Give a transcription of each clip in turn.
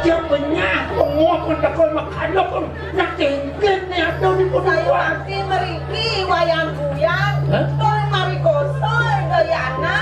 yang banyak pengopon takon makan pun natingin niya daw ni po Sayo pasti meriki wayang kuyang. Toy marikosoy gayana.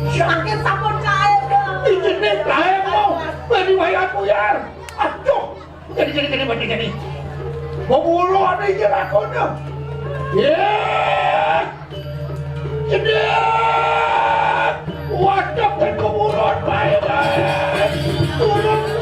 Makin sapon kaya dong. Ijinin kaya mo. Pwede wayang ko yan. Ato. Gani. Mamulo na iyan ako na. Yeah! Jenek! Wadak dan kemurun bayan! Turun!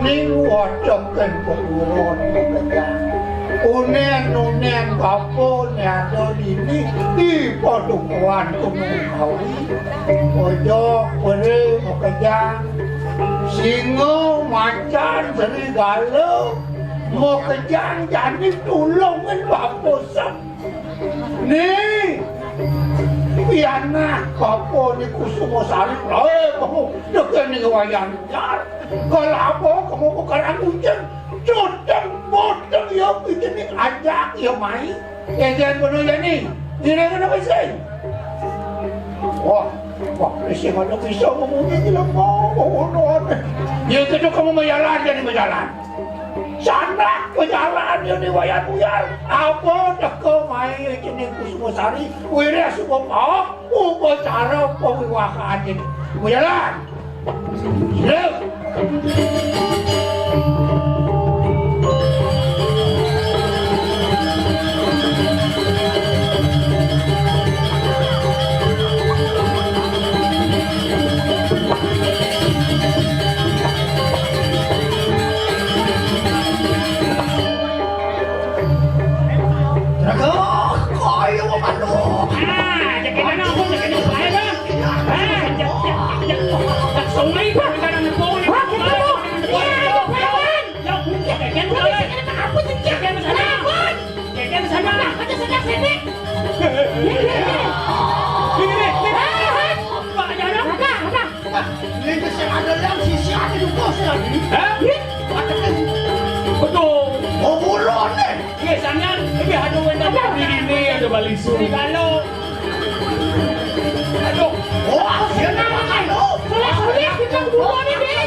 ning wocokkan pengurun bekerja unen kapun ada di padukuan Gunung Kawi ojo pere bekerja singo macan serigala mau kejang jadi tulungan baposan nih piana kapo ni Kusumasari kamu dekat ni wayang jar kalau apa kamu bukan hujan codang bodang ya itu ni ajak ya mai jangan bodoh ya ni ini kenapa sih wah masih mana bisa ngomongnya gila mau ya itu kamu menjalan jadi menjalan sana berjalan yang diwayat buyar apa dah kau main jenis Kusumasari wira semua cara pewiwakaan ini berjalan sila balisu kalau aduh wah siapa kalau soalnya kita dulu nih deh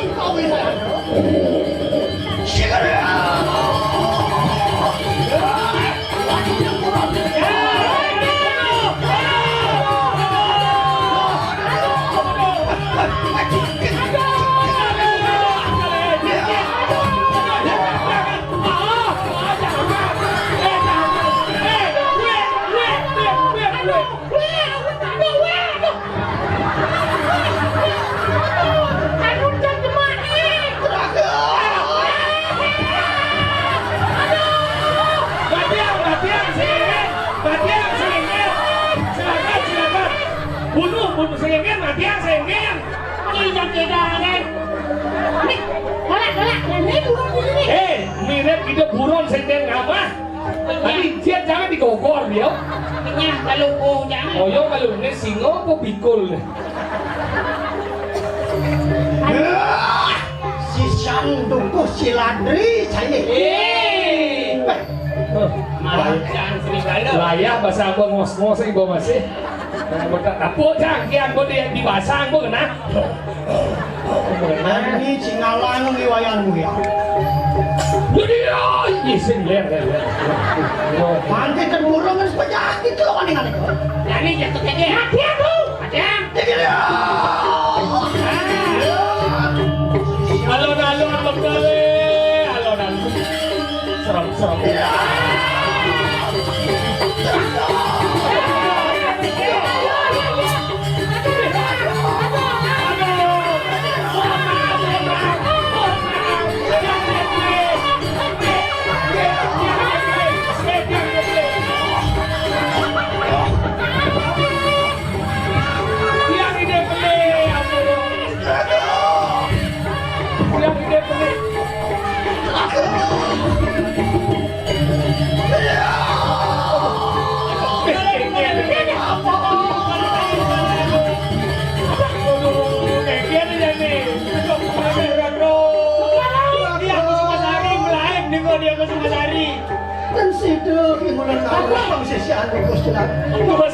mirip kita buron senten apa? Tadi dia jangan digogor dia. Nya kalau jangan. Oh yo kalau ini singo apa bikul? Si Sanduku si Ladri saya. Macan serigala. Layak bahasa gua ngos-ngos ibu masih. Apa jangkian gua di basang gua kena. Ini Cingalang di wayangmu ya. Iya, sing lihat. Nanti terburung penyakit lo kan ini. Jadi jatuh ke dia. Hati aku. Alon-alon bekale. Alon-alon. Serem-serem.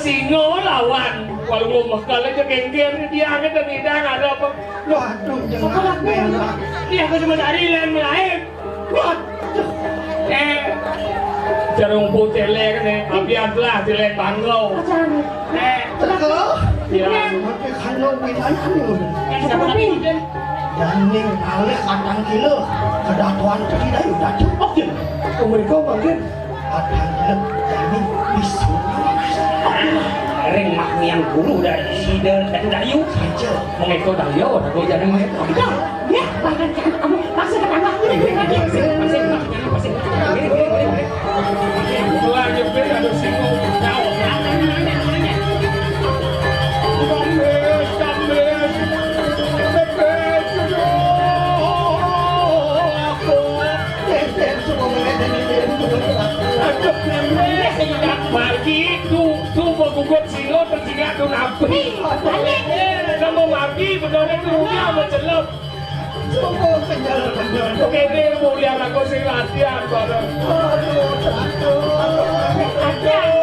Singo lawan kalau lo mekal aja gengger dia angkat dan hidang ada apa Waduh jangan merah dia cuma dari lain lain jarung putih lek nih abian lah di lek banglau terus ya tapi kalau wilayah Seperti itu. Janing alih kadang kilo kedatuan tidak udah cukup je mereka panggil kadang kilo janing bisu Ring mak yang guru dari Sider dan Dayu saja mengikut Dayu ada gue jadi ya bahkan kamu Masih anak Lagi beda ada singgung jauh. Magi tu magugot silo terjingat tu nabi. Kamu magi benar tu dia mencelup. Oke ini mulia aku sing latihan bareng. Aduh,